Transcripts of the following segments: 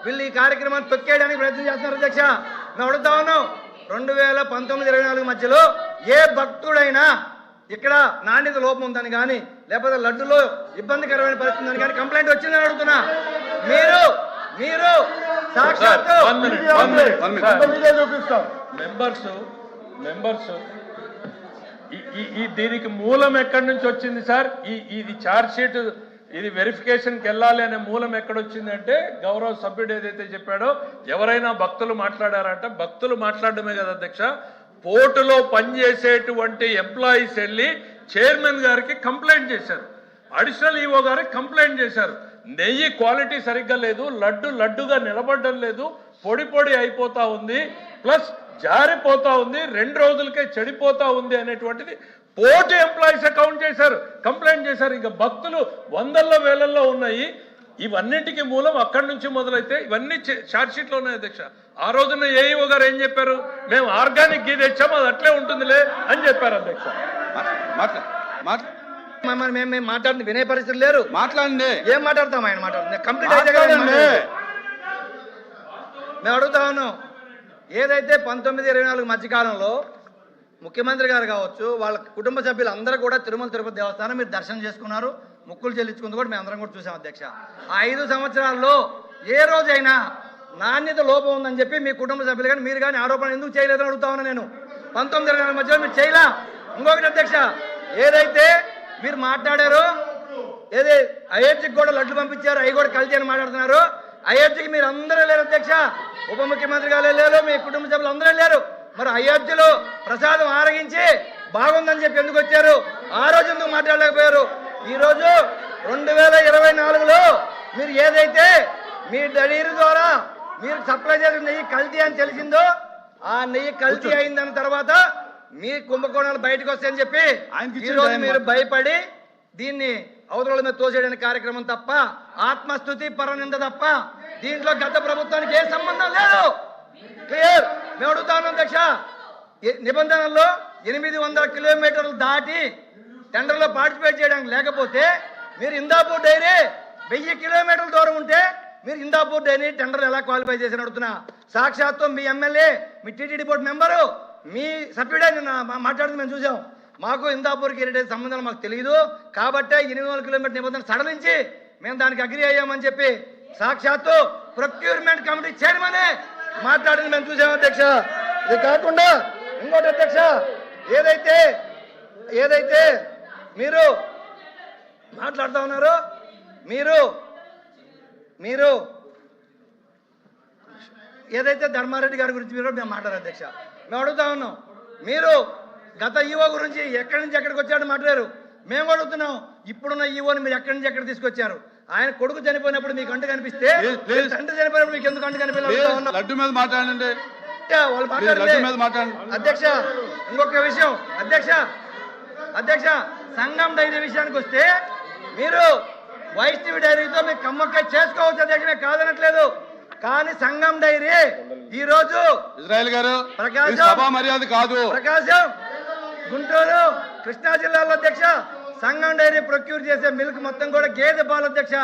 వీళ్ళు ఈ కార్యక్రమాన్ని తొక్కేయడానికి ప్రయత్నం చేస్తున్నారు అధ్యక్ష. మేము అడుగుతా ఉన్నాం, 2019-24 మధ్యలో ఏ భక్తుడైనా ఇక్కడ నాణ్యత లోపం ఉందని కానీ లేకపోతే లడ్డులో ఇబ్బందికరమైన పరిస్థితి ఉందని కానీ కంప్లైంట్ వచ్చిందని అడుగుతున్నా. మీరు సాక్షాత్తు మెంబర్స్ దీనికి మూలం ఎక్కడి నుంచి వచ్చింది సార్? ఇది ఛార్జ్ షీట్, ఇది వెరిఫికేషన్కి వెళ్ళాలి అనే మూలం ఎక్కడొచ్చింది అంటే, గౌరవ సభ్యుడు ఏదైతే చెప్పాడో ఎవరైనా భక్తులు మాట్లాడారంటే, భక్తులు మాట్లాడడమే కదా అధ్యక్ష, పోర్టులో పనిచేసేటువంటి ఎంప్లాయీస్ వెళ్ళి చైర్మన్ గారికి కంప్లైంట్ చేశారు, అడిషనల్ ఈఓ గారికి కంప్లైంట్ చేశారు. నెయ్యి క్వాలిటీ సరిగ్గా లేదు, లడ్డుగా నిలబడడం లేదు, పొడి అయిపోతా ఉంది, ప్లస్ జారిపోతా ఉంది, 2 రోజులకే చెడిపోతా ఉంది అనేటువంటిది పోర్టు ఎంప్లాయీస్ కౌంట్ చేశారు, కంప్లైంట్ చేశారు. ఇక భక్తులు వందల్లో వేలల్లో ఉన్నాయి. ఇవన్నింటికి మూలం అక్కడి నుంచి మొదలైతే ఇవన్నీ ఛార్జ్ షీట్లో ఉన్నాయి అధ్యక్ష. ఆ రోజున ఏఈఓ గారు ఏం చెప్పారు? మేము ఆర్గానిక్ గీ తెచ్చాము, అది అట్లే ఉంటుందిలే అని చెప్పారు అధ్యక్ష. మేము మాట్లాడింది వినే పరిస్థితి లేరు. మాట్లాడండి. ఏం మాట్లాడతాం? ఆయన మాట్లాడుతుంది కంప్లీట్ అయితే మేము అడుగుతా ఉన్నాం. ఏదైతే 19-24 మధ్యకాలంలో ముఖ్యమంత్రి గారు కావచ్చు, వాళ్ళ కుటుంబ సభ్యులు అందరూ కూడా తిరుమల తిరుపతి దేవస్థానం మీరు దర్శనం చేసుకున్నారు, ముక్కులు చెల్లించుకుంది కూడా మేము అందరం కూడా చూసాం అధ్యక్ష. ఆ 5 సంవత్సరాల్లో ఏ రోజైనా నాణ్యత లోపం ఉందని చెప్పి మీ కుటుంబ సభ్యులు కానీ మీరు కానీ ఆరోపణ ఎందుకు చేయలేదని అడుగుతా ఉన్నా నేను. 19-24 మధ్యలో మీరు చేయలా. ఇంకొకటి అధ్యక్ష, ఏదైతే మీరు మాట్లాడారో, ఏదే అయోధ్యకి కూడా లడ్లు పంపించారు, అవి కూడా కలిసి అని మాట్లాడుతున్నారు. అయోధ్యకి మీరు అందరూ లేరు అధ్యక్ష, ఉప ముఖ్యమంత్రి గారు వెళ్ళారు, మీ కుటుంబ సభ్యులు అందరూ వెళ్ళారు. మరి అయోధ్యలో ప్రసాదం ఆరగించి బాగుందని చెప్పి ఎందుకు వచ్చారు? ఆ రోజు ఎందుకు మాట్లాడలేకపోయారు? ఈరోజు 2024లో మీరు ఏదైతే మీ డైరీ ద్వారా మీరు సప్లై చేసిన నెయ్యి కల్తీ అని తెలిసిందో, ఆ నెయ్యి కల్తీ అయిందన్న తర్వాత మీ కుంభకోణాలు బయటకు వస్తాయని చెప్పి ఈరోజు మీరు భయపడి దీన్ని అవతల మీద తోసేయడానికి కార్యక్రమం తప్ప, ఆత్మస్థుతి పరనింద తప్ప దీంట్లో గత ప్రభుత్వానికి ఏ సంబంధం లేదు. క్లియర్. మేము అడుగుతాను అధ్యక్ష, నిబంధనల్లో 800 కిలోమీటర్లు దాటి టెండర్లో పార్టిసిపేట్ చేయడానికి లేకపోతే మీరు ఇందాపూర్ డైరీ 1000 కిలోమీటర్ల దూరం ఉంటే మీరు ఇందాపూర్ డైరీ టెండర్ ఎలా క్వాలిఫై చేసి అడుగుతున్నా. సాక్షాత్తు మీ ఎమ్మెల్యే, మీ టీటీడీ బోర్డు మెంబరు, మీ సభ్యుడే మాట్లాడుతూ మేము చూసాం. మాకు ఇందాపూర్కి ఇరిటేజ్ సంబంధాలు మాకు తెలియదు కాబట్టే 800 కిలోమీటర్ నిబంధన సడలించి మేము దానికి అగ్రి అయ్యామని చెప్పి సాక్షాత్తు ప్రొక్యూర్మెంట్ కమిటీ చైర్మనే మాట్లాడింది మేము చూసాం అధ్యక్ష. ఇది కాకుండా ఇంకోటి అధ్యక్ష, ఏదైతే మీరు మాట్లాడుతూ ఉన్నారో, మీరు ఏదైతే ధర్మారెడ్డి గారి గురించి మీరు మేము మాట్లాడారు అధ్యక్ష. మేము అడుగుతా ఉన్నాం, మీరు గత ఈవో గురించి ఎక్కడి నుంచి ఎక్కడికి వచ్చాడో మాట్లాడారు. మేము అడుగుతున్నాం, ఇప్పుడున్న ఈవోని మీరు ఎక్కడి నుంచి ఎక్కడ తీసుకొచ్చారు? ఆయన కొడుకు చనిపోయినప్పుడు మీకు అంటు కనిపిస్తే తండ్రి చనిపోయినప్పుడు మీకు ఎందుకు అంటు కనిపించలేదు? లడ్డు మీద మాట్లాడండి. వాళ్ళు మాట్లాడండి అధ్యక్ష. ఇంకొక విషయం అధ్యక్ష, సంఘం డైరీ విషయానికి వస్తే మీరు వైష్ణవి డైరీతో మీకు కమ్మక్కాయ చేసుకోవచ్చు అధ్యక్ష, మేము కాదనట్లేదు. కానీ సంఘం డైరీ ఈ రోజు ఇజ్రాయెల్ గారు ప్రకాశం, గుంటూరు, కృష్ణా జిల్లాలో అధ్యక్ష సంఘం డైరీ ప్రొక్యూర్ చేసే మిల్క్ మొత్తం కూడా గేదె పాలు అధ్యక్ష,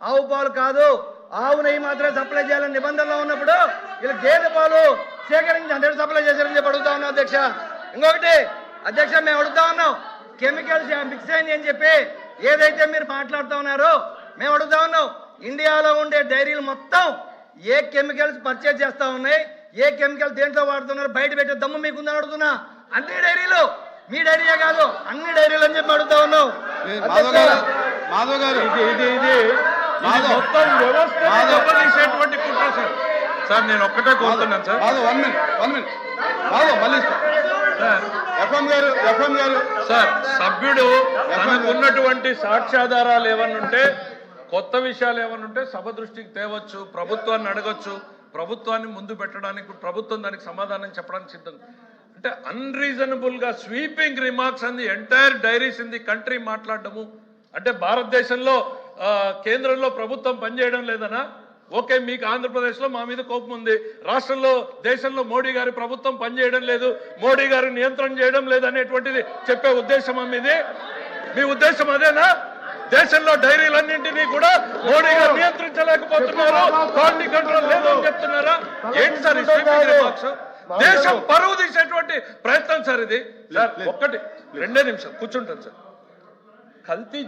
ఆవు పాలు కాదు. ఆవు నెయ్యి మాత్రమే సప్లై చేయాలని నిబంధనలో ఉన్నప్పుడు వీళ్ళు గేదె పాలు సేకరించి 100 సప్లై చేశారని చెప్పి అడుగుతా ఉన్నాం అధ్యక్ష. ఇంకొకటి అధ్యక్ష, మేము అడుగుతా ఉన్నాం, కెమికల్స్ మిక్స్ అయింది అని చెప్పి ఏదైతే మీరు మాట్లాడుతూ ఉన్నారో మేము అడుగుతా ఉన్నాం, ఇండియాలో ఉండే డైరీలు మొత్తం ఏ కెమికల్స్ పర్చేజ్ చేస్తా ఉన్నాయి, ఏ కెమికల్ దేంట్లో వాడుతున్నారు బయట పెట్టే దమ్ము మీకుందని అడుగుతున్నా. అన్ని డైరీలు, మీ డైరీయే కాదు అన్ని డైరీలు అని చెప్పి అడుగుతా ఉన్నాం. మాధవ్ గారు, మొత్తం వ్యవస్థ కుట్ర సార్. నేను ఒక్కటే కోరుతున్నాను సార్. సార్, సభ్యుడు తనకున్నటువంటి సాక్ష్యాధారాలు ఏమన్నుంటే, కొత్త విషయాలు ఏమన్నుంటే సభ దృష్టికి తేవచ్చు, ప్రభుత్వాన్ని అడగొచ్చు, ప్రభుత్వాన్ని ముందు పెట్టడానికి ప్రభుత్వం దానికి సమాధానం చెప్పడానికి సిద్ధం. అంటే అన్రీజనబుల్ గా స్వీపింగ్ రిమార్క్స్ అంది entire diaries in the country మాట్లాడడము అంటే భారతదేశంలో కేంద్రంలో ప్రభుత్వం పనిచేయడం లేదనా? ఓకే, మీకు ఆంధ్రప్రదేశ్లో మా మీద కోపం ఉంది, రాష్ట్రంలో దేశంలో మోడీ గారి ప్రభుత్వం పనిచేయడం లేదు, మోడీ గారి నియంత్రణ చేయడం లేదు అనేటువంటిది చెప్పే ఉద్దేశం మీది? మీ ఉద్దేశం అదేనా? దేశంలో డైరీలన్నింటినీ కూడా మోడీ గారు నియంత్రించలేకపోతున్నారు, క్వాలిటీ కంట్రోల్ లేదు అని చెప్తున్నారా? ఏంటి సార్ ఈ స్వీపింగ్ రిమార్క్స్? దేశం పరువు తీసేటువంటి ప్రయత్నం సార్ ఇది. సార్ ఒక్కటి 2 నిమిషాలు కూర్చుంటాను సార్. కల్తీ